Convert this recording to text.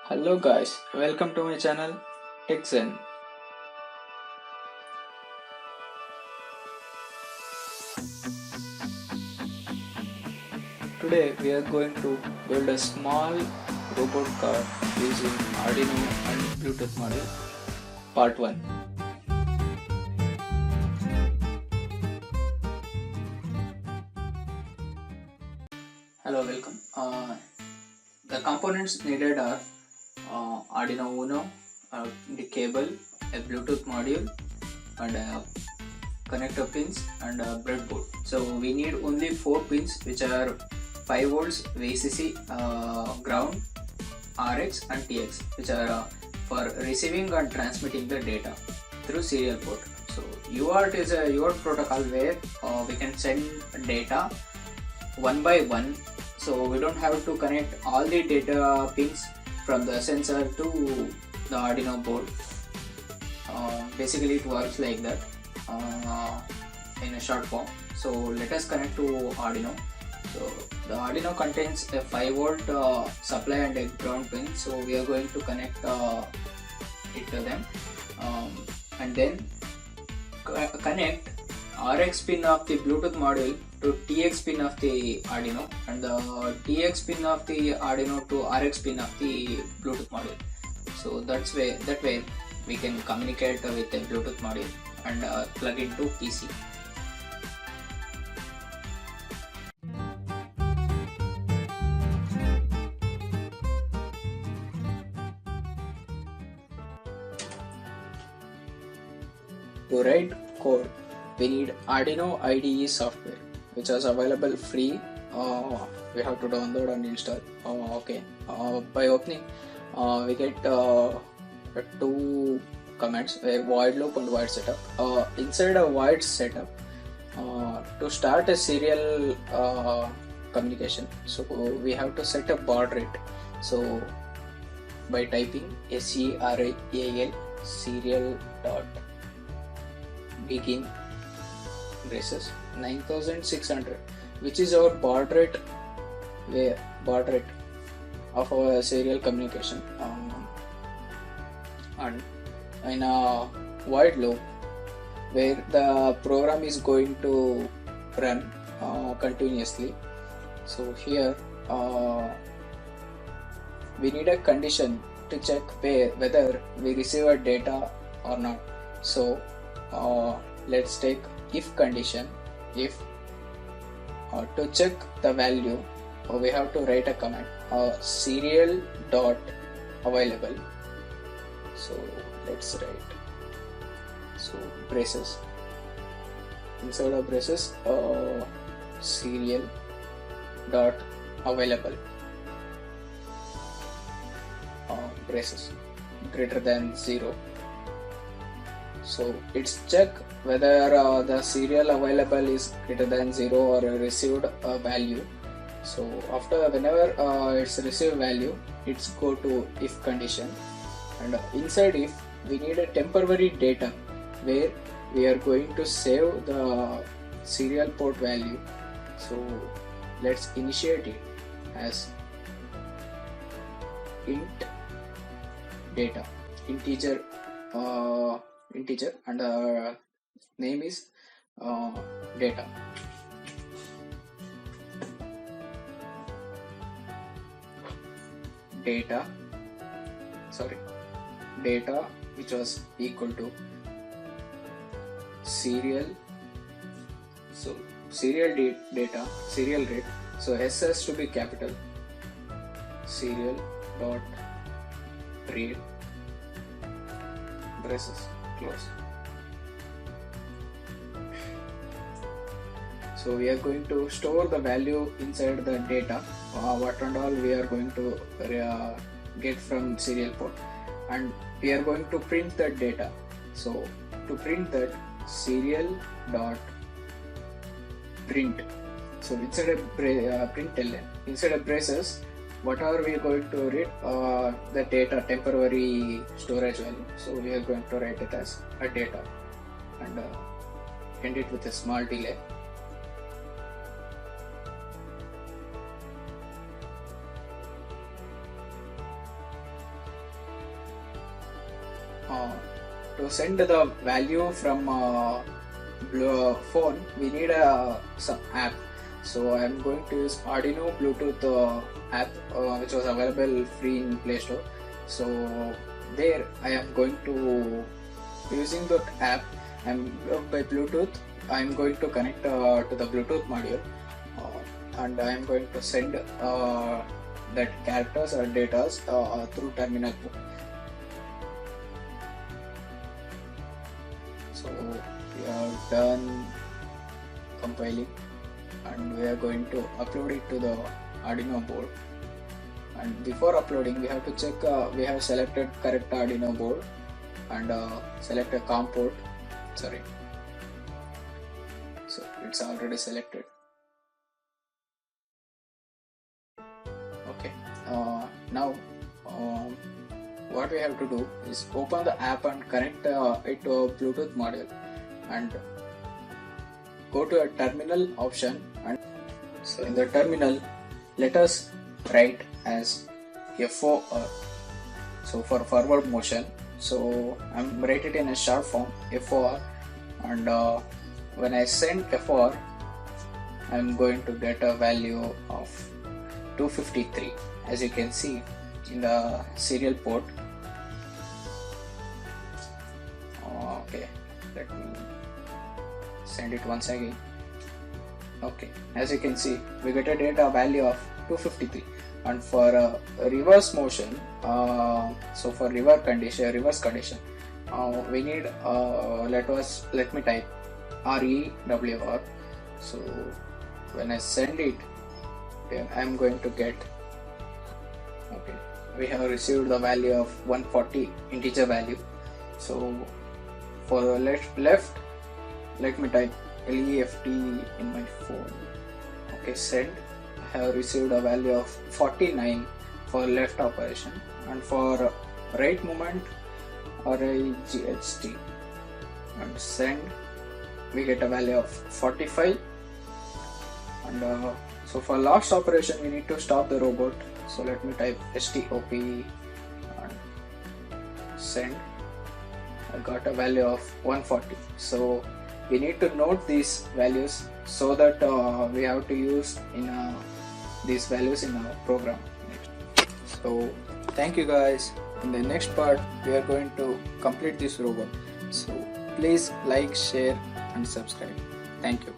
Hello guys, welcome to my channel TechZen. Today we are going to build a small robot car using Arduino and Bluetooth module. Part 1. Hello, welcome. The components needed are Arduino Uno, the cable, a Bluetooth module, and connector pins and a breadboard. So we need only 4 pins, which are 5 volts VCC, ground, RX and TX, which are for receiving and transmitting the data through serial port. So UART is a UART protocol where we can send data one by one, so we don't have to connect all the data pins from the sensor to the Arduino board. Basically it works like that in a short form. So let us connect to Arduino. So the Arduino contains a 5 volt supply and a ground pin, so we are going to connect it to them, and then connect RX pin of the Bluetooth module to TX pin of the Arduino, and the TX pin of the Arduino to RX pin of the Bluetooth module. So that way we can communicate with the Bluetooth module and plug into PC. To write code, we need Arduino IDE software, which is available free. We have to download and install. By opening, we get 2 commands: a void loop and void setup. Inside a void setup, to start a serial communication, so we have to set a baud rate. So by typing SERIAL serial dot begin braces 9600, which is our baud rate of our serial communication, and in a void loop where the program is going to run continuously. So here we need a condition to check whether we receive a data or not. So let's take if condition. If to check the value, we have to write a command serial dot available. So let's write, so braces, inside of braces serial dot available braces greater than 0. So it's check whether the serial available is greater than 0 or received a value. So after whenever it's received value, it's go to if condition, and inside if we need a temporary data where we are going to save the serial port value. So let's initiate it as int data, integer, and name is data. Data which was equal to serial, so serial data, serial rate, so S has to be capital, serial dot read braces close. So we are going to store the value inside the data, what and all we are going to get from serial port, and we are going to print that data. So to print that, serial dot print, so inside a println, inside a braces, whatever we are going to read, the data temporary storage value, so we are going to write it as a data and end it with a small delay. to send the value from phone, we need some app. So I am going to use Arduino Bluetooth app, which was available free in Play Store. So there I am going to using that app, and by Bluetooth I am going to connect to the Bluetooth module, and I am going to send that characters or data through terminal port. So we are done compiling, and we are going to upload it to the Arduino board. And before uploading, we have to check we have selected correct Arduino board, and select a COM port. Sorry, so it's already selected. Okay, now what we have to do is open the app and connect it to a Bluetooth module, and go to a terminal option, and so in the terminal let us write as FOR. So for forward motion, so I'm write it in a short form FOR, and when I send FOR, I'm going to get a value of 253, as you can see in the serial port. Okay, let me send it once again. Okay, as you can see, we get a data value of 253. And for reverse motion, so for reverse condition, we need let me type REWR. So when I send it, I'm going to get, okay, we have received the value of 140 integer value. So for the left, let me type LEFT in my phone. Okay, send. I have received a value of 49 for left operation, and for right movement RIGHT and send, we get a value of 45. And so for last operation, we need to stop the robot. So let me type STOP and send. I got a value of 140. So we need to note these values so that we have to use in these values in our program. So thank you guys. In the next part, we are going to complete this robot. So please like, share and subscribe. Thank you.